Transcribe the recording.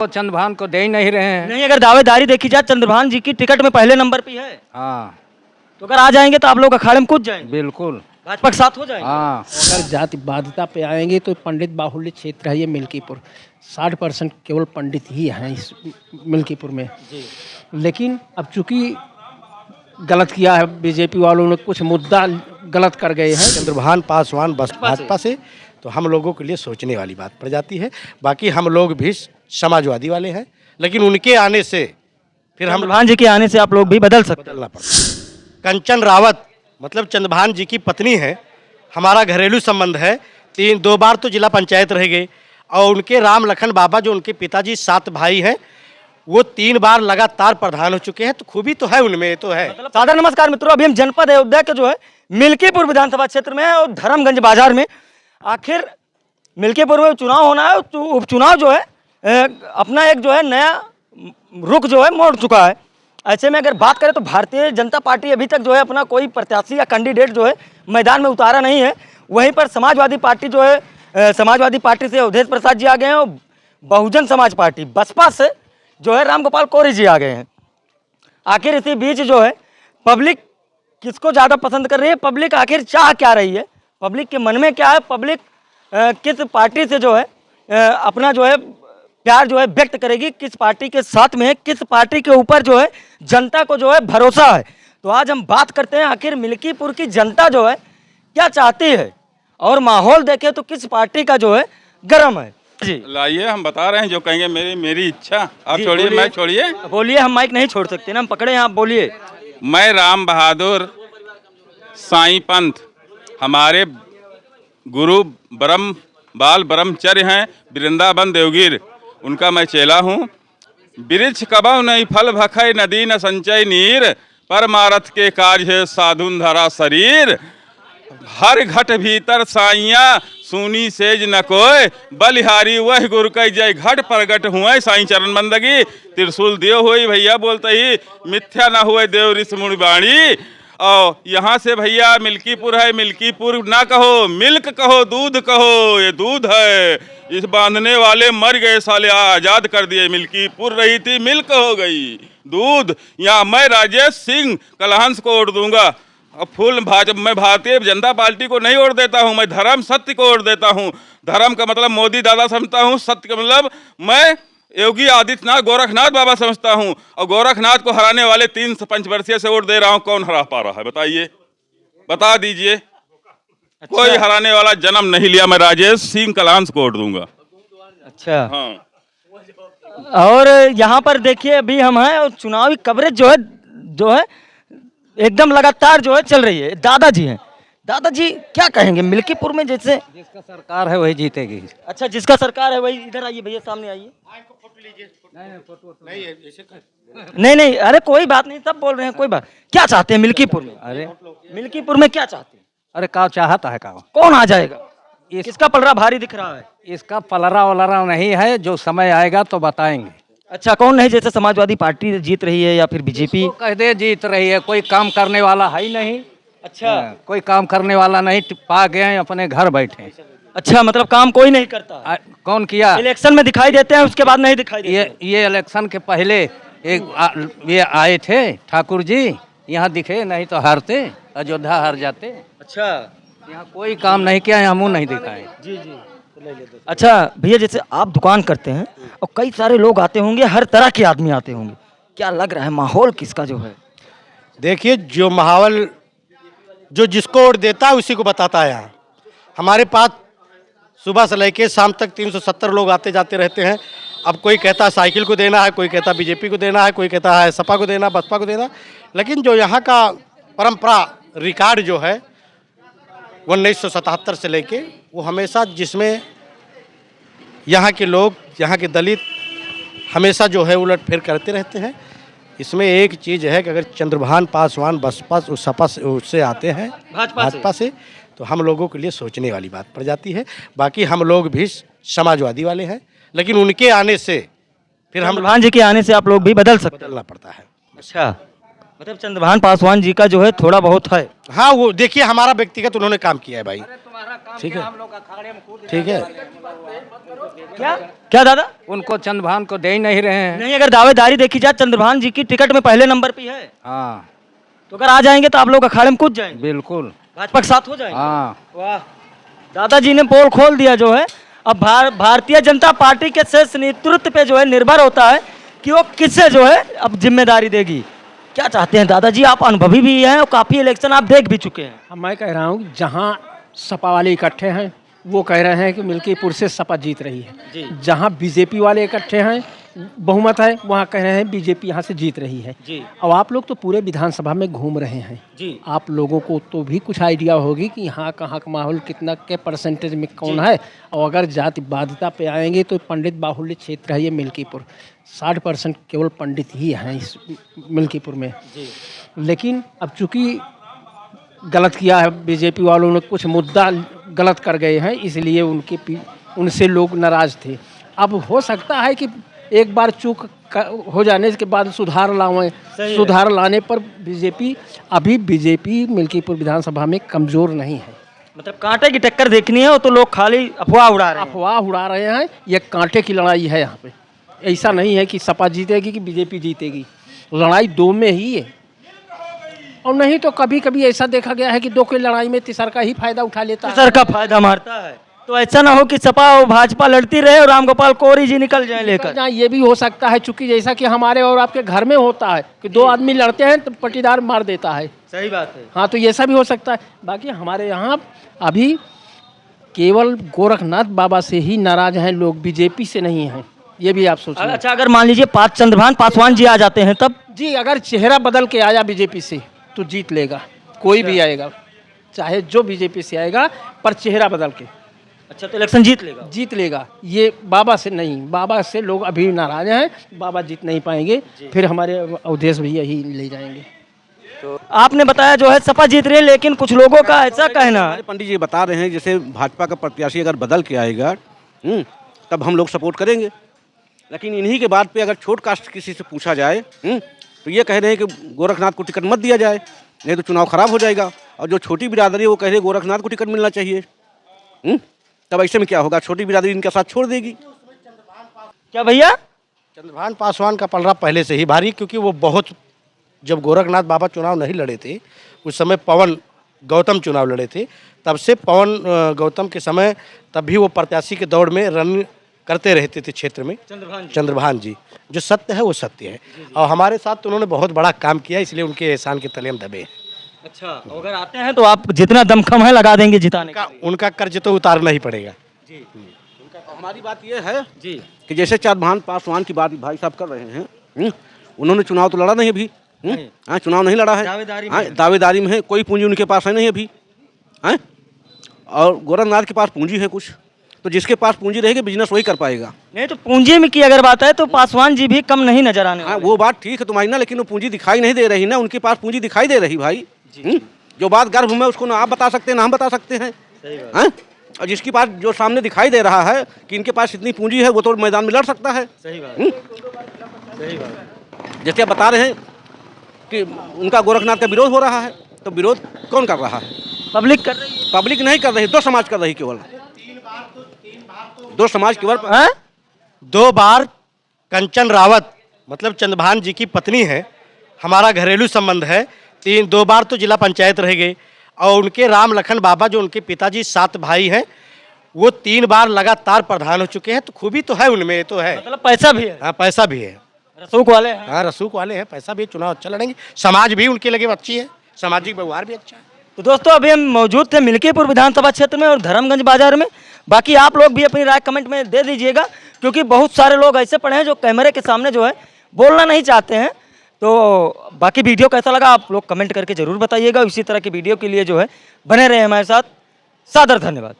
तो चंद्रभान को दे ही नहीं रहे हैं। नहीं, अगर दावेदारी देखी जाए चंद्रभान जी की टिकट में पहले नंबर पे है, हाँ तो अगर आ जाएंगे तो आप लोग अखाड़े में कूद जाएंगे, बिल्कुल। भाजपा के साथ हो जाएंगे। हाँ अगर जातिवादिता पे आएंगे तो पंडित बाहुल्य क्षेत्र है ये मिल्कीपुर, 60% केवल पंडित ही हैं इस मिल्कीपुर में। लेकिन अब चूंकि गलत किया है बीजेपी वालों ने, कुछ मुद्दा गलत कर गए हैं। चंद्रभान पासवान बस भाजपा से, तो हम लोगों के लिए सोचने वाली बात पड़ जाती है। बाकी हम लोग भी समाजवादी वाले हैं, लेकिन उनके आने से फिर हम चंद्रभान जी के आने से आप लोग भी बदल सकते हैं। बदलना पड़ता। कंचन रावत मतलब चंद्रभान जी की पत्नी है, हमारा घरेलू संबंध है। 2 बार तो जिला पंचायत रह गए, और उनके राम लखन बाबा जो उनके पिताजी 7 भाई हैं, वो 3 बार लगातार प्रधान हो चुके हैं। तो खूबी तो है उनमें, तो है। सादर नमस्कार मित्रों, अभी हम जनपद अयोध्या के जो है मिल्कीपुर विधानसभा क्षेत्र में है और धर्मगंज बाजार में। आखिर मिल्कीपुर में चुनाव होना है, उपचुनाव जो है अपना एक जो है नया रुख जो है मोड़ चुका है। ऐसे में अगर बात करें तो भारतीय जनता पार्टी अभी तक जो है अपना कोई प्रत्याशी या कैंडिडेट जो है मैदान में उतारा नहीं है। वहीं पर समाजवादी पार्टी जो है, समाजवादी पार्टी से अवधेश प्रसाद जी आ गए हैं और बहुजन समाज पार्टी बसपा से जो है राम गोपाल कौरी जी आ गए हैं। आखिर इसी बीच जो है पब्लिक किसको ज़्यादा पसंद कर रही है, पब्लिक आखिर चाह क्या रही है, पब्लिक के मन में क्या है, पब्लिक किस पार्टी से जो है अपना जो है प्यार जो है व्यक्त करेगी, किस पार्टी के साथ में है, किस पार्टी के ऊपर जो है जनता को जो है भरोसा है। तो आज हम बात करते हैं आखिर मिल्कीपुर की जनता जो है क्या चाहती है, और माहौल देखें तो किस पार्टी का जो है गर्म है। जी लाइए, हम बता रहे हैं जो कहेंगे। मेरी इच्छा। आप छोड़िए, मैं छोड़िए, बोलिए। हम माइक नहीं छोड़ सकते ना, हम पकड़े हैं, आप बोलिए। मैं राम बहादुर साईं पंथ, हमारे गुरु ब्रह्म बाल ब्रह्मचर्य हैं वृंदावन देवगिर, उनका मैं चेला हूँ। वृक्ष कबहु नहीं फल भखै, नदी न संचय नीर, परमारथ के कार्य है साधुन धरा शरीर। हर घट भीतर साइया, सुनी सेज न कोय, बलिहारी वह गुरु कह जय घट प्रगट हुए। साईं चरण बंदगी त्रिशूल देव हुई, भैया बोलते ही मिथ्या न हुए देव ऋषि मुनि वाणी। और यहाँ से भैया मिल्कीपुर है, मिल्कीपुर ना कहो मिल्क कहो, दूध कहो ये दूध है। इस बांधने वाले मर गए साले, आजाद कर दिए। मिल्कीपुर रही थी मिल्क हो गई दूध। यहाँ मैं राजेश सिंह कलहंस को वोट दूंगा। अब फुल मैं भारतीय जनता पार्टी को नहीं वोट देता हूँ, मैं धर्म सत्य को वोट देता हूँ। धर्म का मतलब मोदी दादा समझता हूँ, सत्य का मतलब मैं योगी आदित्यनाथ गोरखनाथ बाबा समझता हूं। और गोरखनाथ को हराने वाले 3 पंचवर्षीय से वोट दे रहा हूं। कौन हरा पा रहा है बताइए, बता दीजिए। अच्छा। कोई हराने वाला जन्म नहीं लिया। मैं राजेश सिंह कलहंस को वोट दूंगा। अच्छा हाँ। और यहाँ पर देखिए अभी हम हैं और चुनावी कवरेज जो है एकदम लगातार जो है चल रही है। दादाजी हैं, दादाजी क्या कहेंगे मिल्कीपुर में? जैसे जिसका सरकार है वही जीतेगी। अच्छा, जिसका सरकार है वही। इधर आइए भैया, सामने आइए। नहीं, अरे कोई बात नहीं, सब बोल रहे हैं, कोई बात। क्या चाहते हैं मिल्कीपुर में? अरे मिल्कीपुर में क्या चाहते हैं? अरे का चाहता है का, कौन आ जाएगा? किसका पलड़ा भारी दिख रहा है? इसका पलरा वलरा नहीं है, जो समय आएगा तो बताएंगे। अच्छा, कौन नहीं? जैसे समाजवादी पार्टी जीत रही है या फिर बीजेपी? कह दे जीत रही है, कोई काम करने वाला है ही नहीं। अच्छा, कोई काम करने वाला नहीं, पा गए हैं अपने घर बैठे। अच्छा, मतलब काम कोई नहीं करता। कौन किया? इलेक्शन में दिखाई देते हैं, उसके बाद नहीं दिखाई देते। ये इलेक्शन के पहले ये आए थे ठाकुर जी, यहाँ दिखे, नहीं तो हारते, अयोध्या हार जाते। अच्छा, यहाँ कोई काम नहीं किया, हम नहीं दिखाए। जी। अच्छा भैया, जैसे आप दुकान करते हैं और कई सारे लोग आते होंगे, हर तरह के आदमी आते होंगे, क्या लग रहा है माहौल किसका जो है? देखिए, जो माहौल जो जिसको वोट देता है उसी को बताता है। यहाँ हमारे पास सुबह से लेकर शाम तक 370 लोग आते जाते रहते हैं। अब कोई कहता है साइकिल को देना है, कोई कहता है बीजेपी को देना है, कोई कहता है सपा को देना, बसपा को देना। लेकिन जो यहाँ का परंपरा रिकॉर्ड जो है 1977 से लेके, वो हमेशा जिसमें यहाँ के लोग, यहाँ के दलित हमेशा जो है उलट फेर करते रहते हैं। इसमें एक चीज़ है कि अगर चंद्रभान पासवान बसपा सपा उससे आते हैं, भाजपा से, तो हम लोगों के लिए सोचने वाली बात पड़ जाती है। बाकी हम लोग भी समाजवादी वाले हैं, लेकिन उनके आने से फिर हम चंद्रभान जी के आने से आप लोग भी बदलना पड़ता है। है। अच्छा, मतलब चंद्रभान पासवान जी का जो है थोड़ा बहुत है। हाँ वो देखिए हमारा व्यक्तिगत उन्होंने काम किया है भाई। ठीक है ठीक है। क्या क्या दादा? उनको चंद्रभान को दे ही नहीं रहे हैं। नहीं, अगर दावेदारी देखी जाए चंद्रभान जी की टिकट में पहले नंबर पे है, हाँ तो अगर आ जाएंगे तो आप लोग अखाड़े में कूद जाएंगे, बिल्कुल। भाजपा के साथ हो जाएंगे। हाँ वाह, दादाजी ने पोल खोल दिया जो है। अब भारतीय जनता पार्टी के शीर्ष नेतृत्व पे जो है निर्भर होता है कि वो किससे जो है अब जिम्मेदारी देगी। क्या चाहते हैं दादाजी? आप अनुभवी भी हैं और काफी इलेक्शन आप देख भी चुके हैं। अब मैं कह रहा हूँ जहाँ सपा वाले इकट्ठे हैं वो कह रहे हैं कि मिल्कीपुर से सपा जीत रही है। जहाँ बीजेपी वाले इकट्ठे हैं बहुमत है वहाँ कह रहे हैं बीजेपी यहाँ से जीत रही है। अब आप लोग तो पूरे विधानसभा में घूम रहे हैं जी। आप लोगों को तो भी कुछ आइडिया होगी कि यहाँ कहाँ का माहौल कितना के परसेंटेज में कौन है। और अगर जातिवादिता पे आएंगे तो पंडित बाहुल्य क्षेत्र है ये मिल्कीपुर। 60% केवल पंडित ही हैं इस मिल्कीपुर में। लेकिन अब चूंकि गलत किया है बीजेपी वालों ने, कुछ मुद्दा गलत कर गए हैं इसलिए उनसे लोग नाराज थे। अब हो सकता है कि एक बार चूक हो जाने के बाद सुधार लाएं। सुधार लाने पर बीजेपी मिल्कीपुर विधानसभा में कमजोर नहीं है। मतलब कांटे की टक्कर देखनी है वो तो लोग खाली अफवाह उड़ा रहे हैं। ये कांटे की लड़ाई है यहाँ पे। ऐसा नहीं है कि सपा जीतेगी कि बीजेपी जीतेगी, लड़ाई दो में ही है। और नहीं तो कभी कभी ऐसा देखा गया है कि दो की लड़ाई में तीसर का ही फायदा उठा लेता है। तीसर का फायदा मारता है। तो ऐसा ना हो कि सपा और भाजपा लड़ती रहे और रामगोपाल कोरी जी निकल जाए लेकर। ये भी हो सकता है, चूंकि जैसा कि हमारे और आपके घर में होता है कि दो आदमी लड़ते हैं तो पटीदार मार देता है। सही बात है। हाँ, तो ऐसा भी हो सकता है। बाकी हमारे यहाँ अभी केवल गोरखनाथ बाबा से ही नाराज हैं लोग, बीजेपी से नहीं हैं। ये भी आप सोचिए। अच्छा, अगर मान लीजिए चंद्रभान पासवान जी आ जाते हैं तब? जी, अगर चेहरा बदल के आया बीजेपी से तो जीत लेगा। कोई भी आएगा, चाहे जो बीजेपी से आएगा, पर चेहरा बदल के। अच्छा, तो इलेक्शन जीत लेगा। ये बाबा से नहीं, बाबा से लोग अभी नाराज हैं। बाबा जीत नहीं पाएंगे, फिर हमारे अवधेश भैया ही ले जाएंगे। तो आपने बताया जो है सपा जीत रही है, लेकिन कुछ लोगों का ऐसा कहना है। पंडित जी बता रहे हैं जैसे भाजपा का प्रत्याशी अगर बदल के आएगा तब हम लोग सपोर्ट करेंगे। लेकिन इन्हीं के बात पे अगर छोट कास्ट किसी से पूछा जाए तो ये कह रहे हैं कि गोरखनाथ को टिकट मत दिया जाए, नहीं तो चुनाव खराब हो जाएगा। और जो छोटी बिरादरी है वो कह रही है गोरखनाथ को टिकट मिलना चाहिए। तब ऐसे में क्या होगा? छोटी बिरादरी इनके साथ छोड़ देगी। क्या भैया? चंद्रभान पासवान का पलड़ा पहले से ही भारी, क्योंकि वो बहुत, जब गोरखनाथ बाबा चुनाव नहीं लड़े थे उस समय पवन गौतम चुनाव लड़े थे, तब से पवन गौतम के समय तब भी वो प्रत्याशी के दौड़ में रन करते रहते थे क्षेत्र में। चंद्रभान जी जो सत्य है वो सत्य है, और हमारे साथ तो उन्होंने बहुत बड़ा काम किया, इसलिए उनके एहसान के तले हम दबे हैं। अच्छा, अगर आते हैं तो आप जितना दमखम है लगा देंगे जिताने का? उनका कर्ज तो उतारना ही पड़ेगा जी। हमारी बात ये है जी कि जैसे चंद्रभान पासवान की बात भाई साहब कर रहे हैं, उन्होंने चुनाव तो लड़ा नहीं अभी। हाँ, चुनाव नहीं लड़ा है, दावेदारी में है। कोई पूंजी उनके पास है नहीं अभी। हैं, और गोरखनाथ के पास पूंजी है कुछ, तो जिसके पास पूंजी रहेगी बिजनेस वही कर पाएगा। नहीं तो पूंजी में की अगर बात है तो पासवान जी भी कम नहीं नजर आने। हाँ, वो बात ठीक है तुम्हारी ना, लेकिन वो पूंजी दिखाई नहीं दे रही ना। उनके पास पूंजी दिखाई दे रही भाई। जो बात गर्भ में उसको ना आप बता सकते हैं ना हम बता सकते हैं। और जिसकी बात जो सामने दिखाई दे रहा है कि इनके पास इतनी पूंजी है, वो तो मैदान में लड़ सकता है। सही बात। सही बात। जैसे आप बता रहे हैं कि उनका गोरखनाथ का विरोध हो रहा है, तो विरोध कौन कर रहा है? पब्लिक कर रही है। पब्लिक नहीं कर रही, दो समाज कर रही, केवल दो समाज केवल। 2 बार कंचन रावत मतलब चंद्रभान जी की पत्नी है, हमारा घरेलू संबंध है। 2 बार तो जिला पंचायत रह गए, और उनके राम लखन बाबा जो उनके पिताजी 7 भाई हैं, वो 3 बार लगातार प्रधान हो चुके हैं। तो खूबी तो है उनमें, तो है, मतलब पैसा भी है। हाँ, पैसा भी है, रसूख वाले हैं। हाँ, रसूख वाले हैं, पैसा भी है, चुनाव अच्छा लड़ेंगे। समाज भी उनके लगे अच्छी है, सामाजिक व्यवहार भी अच्छा है। तो दोस्तों अभी हम मौजूद थे मिल्कीपुर विधानसभा क्षेत्र में और धर्मगंज बाजार में। बाकी आप लोग भी अपनी राय कमेंट में दे दीजिएगा, क्योंकि बहुत सारे लोग ऐसे पड़े हैं जो कैमरे के सामने जो है बोलना नहीं चाहते हैं। तो बाकी वीडियो कैसा लगा आप लोग कमेंट करके ज़रूर बताइएगा। इसी तरह की वीडियो के लिए जो है बने रहे हमारे साथ। सादर धन्यवाद।